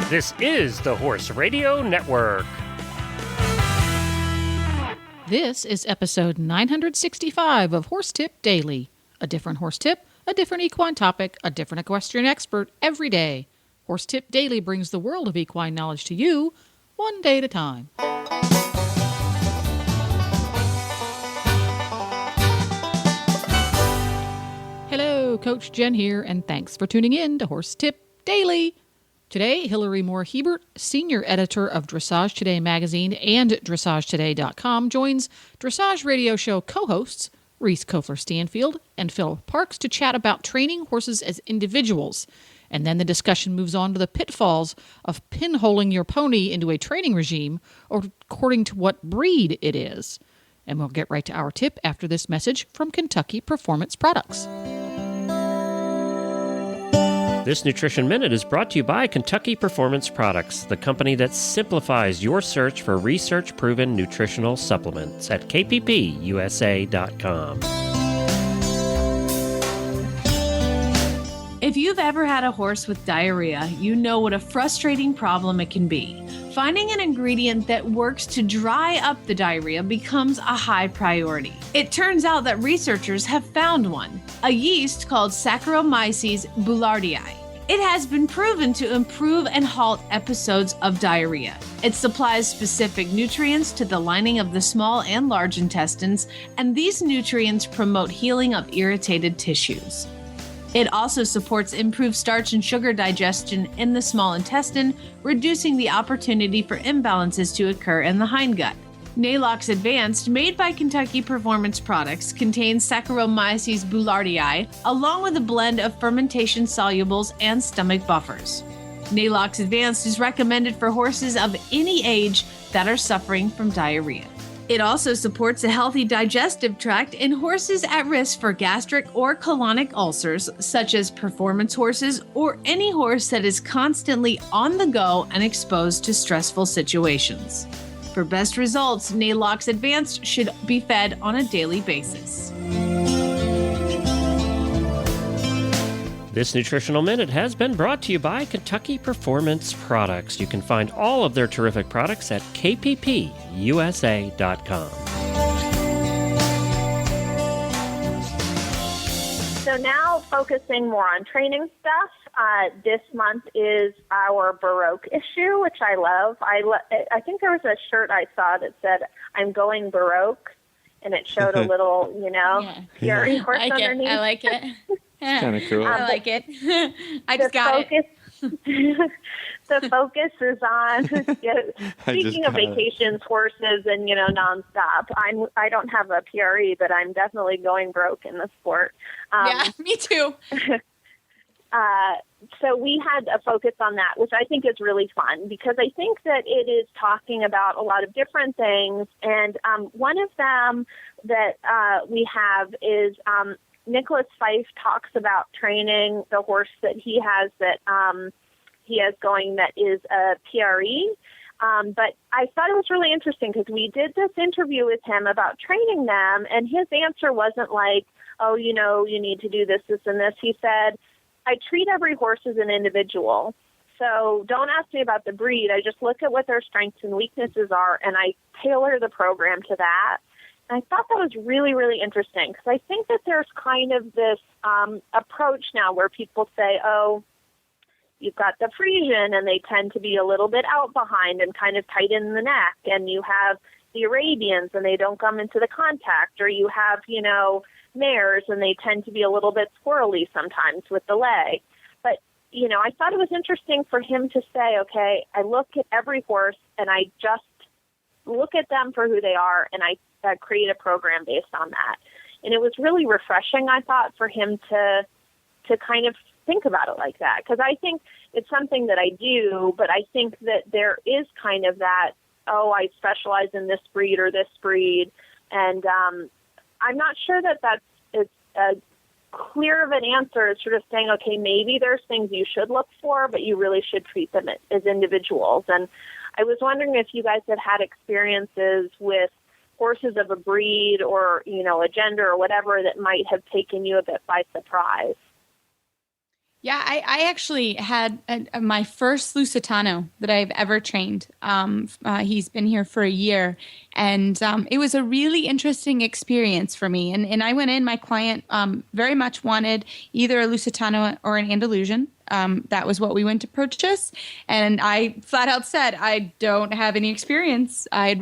This is the Horse Radio Network. This is episode 965 of Horse Tip Daily. A different horse tip, a different equine topic, a different equestrian expert every day. Horse Tip Daily brings the world of equine knowledge to you, one day at a time. Hello, Coach Jen here, and thanks for tuning in to Horse Tip Daily. Today, Hillary Moore Hebert, senior editor of Dressage Today magazine and DressageToday.com, joins Dressage Radio Show co-hosts Reese Kofler-Stanfield and Phil Parks to chat about training horses as individuals. And then the discussion moves on to the pitfalls of pinholing your pony into a training regime, or according to what breed it is. And we'll get right to our tip after this message from Kentucky Performance Products. This Nutrition Minute is brought to you by Kentucky Performance Products, the company that simplifies your search for research-proven nutritional supplements at kppusa.com. If you've ever had a horse with diarrhea, you know what a frustrating problem it can be. Finding an ingredient that works to dry up the diarrhea becomes a high priority. It turns out that researchers have found one, a yeast called Saccharomyces boulardii. It has been proven to improve and halt episodes of diarrhea. It supplies specific nutrients to the lining of the small and large intestines, and these nutrients promote healing of irritated tissues. It also supports improved starch and sugar digestion in the small intestine, reducing the opportunity for imbalances to occur in the hindgut. Nalox Advanced, made by Kentucky Performance Products, contains Saccharomyces boulardii, along with a blend of fermentation solubles and stomach buffers. Nalox Advanced is recommended for horses of any age that are suffering from diarrhea. It also supports a healthy digestive tract in horses at risk for gastric or colonic ulcers, such as performance horses or any horse that is constantly on the go and exposed to stressful situations. For best results, Nalox Advanced should be fed on a daily basis. This Nutritional Minute has been brought to you by Kentucky Performance Products. You can find all of their terrific products at kppusa.com. So now focusing more on training stuff, this month is our Baroque issue, which I love. I think there was a shirt I saw that said, "I'm going Baroque," and it showed a little, fury horse underneath. I like it. It's kind of cool. I like it. I just got it. The focus is on, speaking of vacations, horses, and, nonstop. I don't have a PRE, but I'm definitely going broke in the sport. Yeah, me too. So we had a focus on that, which I think is really fun because I think that it is talking about a lot of different things. And one of them that we have is Nicholas Fife talks about training the horse that he has going that is a PRE. But I thought it was really interesting because we did this interview with him about training them, and his answer wasn't like, oh, you need to do this, this, and this. He said, I treat every horse as an individual. So don't ask me about the breed. I just look at what their strengths and weaknesses are, and I tailor the program to that. And I thought that was really, really interesting because I think that there's kind of this approach now where people say, oh, you've got the Friesian, and they tend to be a little bit out behind and kind of tight in the neck. And you have the Arabians, and they don't come into the contact. Or you have, mares, and they tend to be a little bit squirrely sometimes with the leg. But, I thought it was interesting for him to say, okay, I look at every horse, and I just look at them for who they are, and I create a program based on that. And it was really refreshing, I thought, for him to kind of think about it like that. Because I think it's something that I do, but I think that there is kind of that, oh, I specialize in this breed or this breed. And I'm not sure that that's a clear of an answer. It's sort of saying, okay, maybe there's things you should look for, but you really should treat them as individuals. And I was wondering if you guys had experiences with horses of a breed or, a gender or whatever that might have taken you a bit by surprise. Yeah, I actually had my first Lusitano that I've ever trained. He's been here for a year, and it was a really interesting experience for me. And I went in, my client very much wanted either a Lusitano or an Andalusian. That was what we went to purchase. And I flat out said, I don't have any experience. I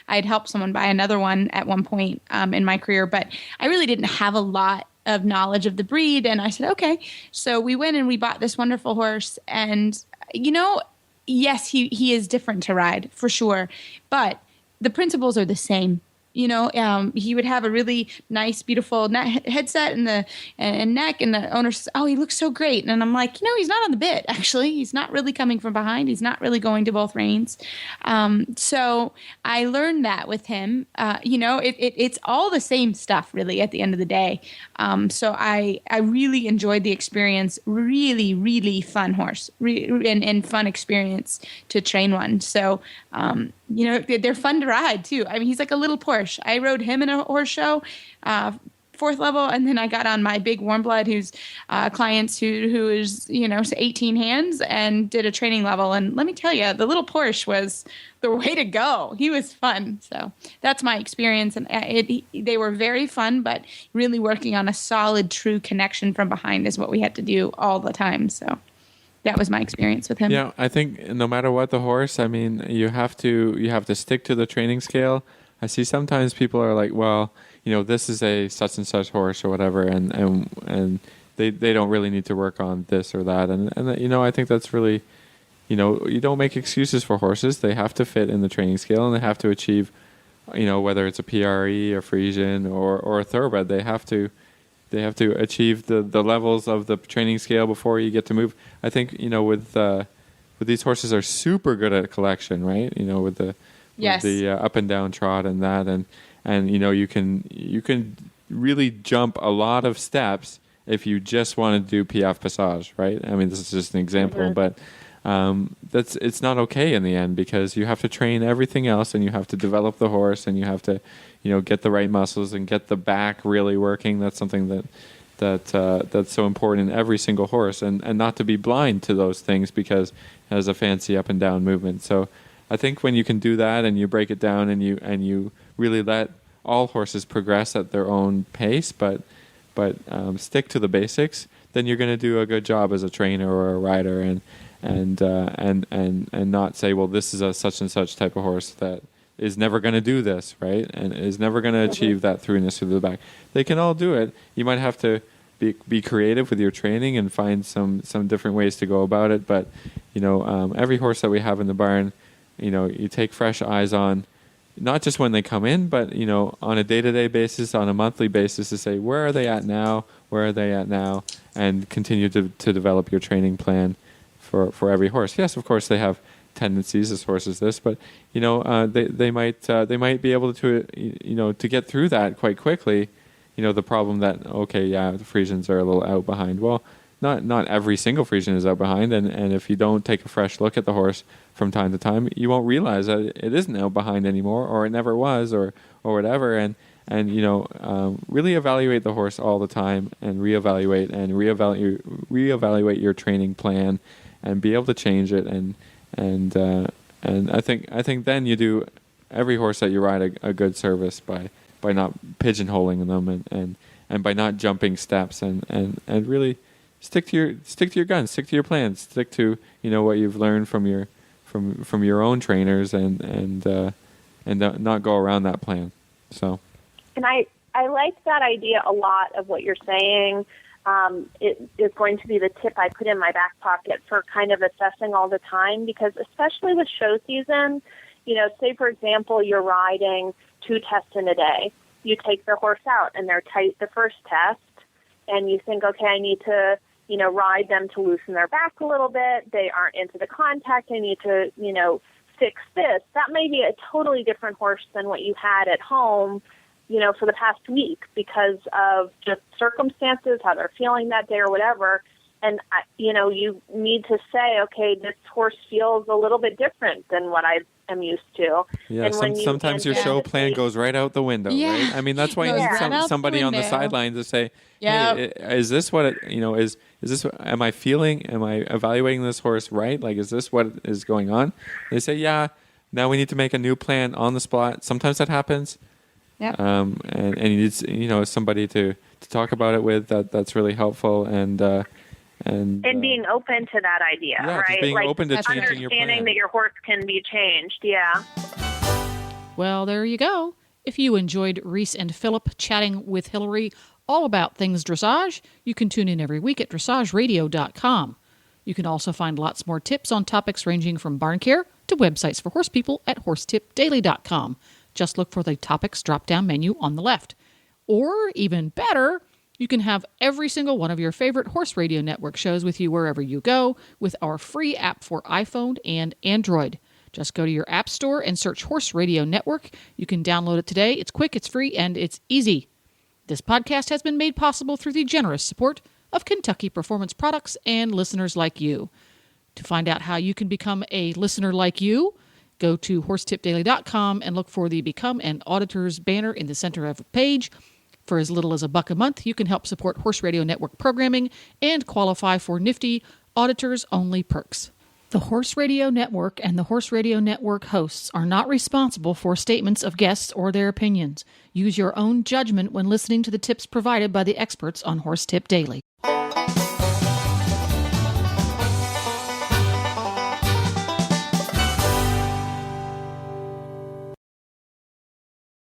had helped someone buy another one at one point in my career, but I really didn't have a lot of knowledge of the breed. And I said, okay. So we went and we bought this wonderful horse. And, yes, he is different to ride for sure, but the principles are the same. He would have a really nice, beautiful headset and neck, and the owner says, "Oh, he looks so great." And I'm like, he's not on the bit. Actually, he's not really coming from behind. He's not really going to both reins. So I learned that with him. It's all the same stuff, really, at the end of the day. So I really enjoyed the experience. Really, really fun horse, and fun experience to train one. So. They're fun to ride too. I mean, he's like a little Porsche. I rode him in a horse show, 4th level, and then I got on my big warm blood, who's clients who is 18 hands, and did a training level. And let me tell you, the little Porsche was the way to go. He was fun. So that's my experience, and they were very fun, but really working on a solid, true connection from behind is what we had to do all the time. So. That was my experience with him. Yeah, I think no matter what the horse, I mean, you have to stick to the training scale. I see sometimes people are like, well, this is a such and such horse or whatever, and they don't really need to work on this or that, and I think that's really, you don't make excuses for horses. They have to fit in the training scale, and they have to achieve, whether it's a PRE or Friesian or a thoroughbred, they have to achieve the levels of the training scale before you get to move. I think with these horses are super good at collection, right? With the up and down trot and that, and you can really jump a lot of steps if you just want to do Piaffe Passage, right? I mean, this is just an example, but it's not okay in the end, because you have to train everything else, and you have to develop the horse, and you have to get the right muscles and get the back really working. That's something that's so important in every single horse, and not to be blind to those things because it has a fancy up and down movement. So I think when you can do that, and you break it down, and you really let all horses progress at their own pace, but stick to the basics, then you're going to do a good job as a trainer or a rider, and not say, well, this is a such and such type of horse that is never going to do this, right? And is never going to achieve that throughness through the back. They can all do it. You might have to be creative with your training and find some different ways to go about it. But every horse that we have in the barn, you take fresh eyes on, not just when they come in, but on a day-to-day basis, on a monthly basis, to say, where are they at now? Where are they at now? And continue to develop your training plan for every horse. Yes, of course, they have tendencies as horses this, but they might be able to to get through that quite quickly. The problem that the Friesians are a little out behind. Well, not every single Friesian is out behind, and if you don't take a fresh look at the horse from time to time, you won't realize that it isn't out behind anymore, or it never was, or whatever. And really evaluate the horse all the time, and reevaluate your training plan, and be able to change it. And I think then you do every horse that you ride a good service by not pigeonholing them, and by not jumping steps, and really stick to your guns, stick to your plans, stick to what you've learned from your own trainers, and not go around that plan. So. And I like that idea a lot of what you're saying. It is going to be the tip I put in my back pocket for kind of assessing all the time, because especially with show season, say for example, you're riding 2 tests in a day. You take the horse out and they're tight the first test, and you think, okay, I need to, ride them to loosen their back a little bit. They aren't into the contact. I need to, fix this. That may be a totally different horse than what you had at home, for the past week, because of just circumstances, how they're feeling that day or whatever. you need to say, okay, this horse feels a little bit different than what I am used to. Yeah, And sometimes your show plan goes right out the window, Yeah. right? I mean, that's why you Goes need right out the somebody on the window. sideline to say, Yep. hey, is this what is this, am I evaluating this horse right? Like, is this what is going on? They say, yeah, now we need to make a new plan on the spot. Sometimes that happens. Yep. And you need, somebody to talk about it with, that's really helpful. And being open to that idea, yeah, right? just being open to changing your plan. Understanding that your horse can be changed, yeah. Well, there you go. If you enjoyed Reese and Philip chatting with Hillary all about things dressage, you can tune in every week at dressageradio.com. You can also find lots more tips on topics ranging from barn care to websites for horse people at horsetipdaily.com. Just look for the topics drop-down menu on the left. Or, even better, you can have every single one of your favorite Horse Radio Network shows with you wherever you go with our free app for iPhone and Android. Just go to your app store and search Horse Radio Network. You can download it today. It's quick, it's free, and it's easy. This podcast has been made possible through the generous support of Kentucky Performance Products and listeners like you. To find out how you can become a listener like you, go to horsetipdaily.com and look for the Become an Auditor's banner in the center of the page. For as little as $1 a month, you can help support Horse Radio Network programming and qualify for nifty auditors-only perks. The Horse Radio Network and the Horse Radio Network hosts are not responsible for statements of guests or their opinions. Use your own judgment when listening to the tips provided by the experts on Horse Tip Daily.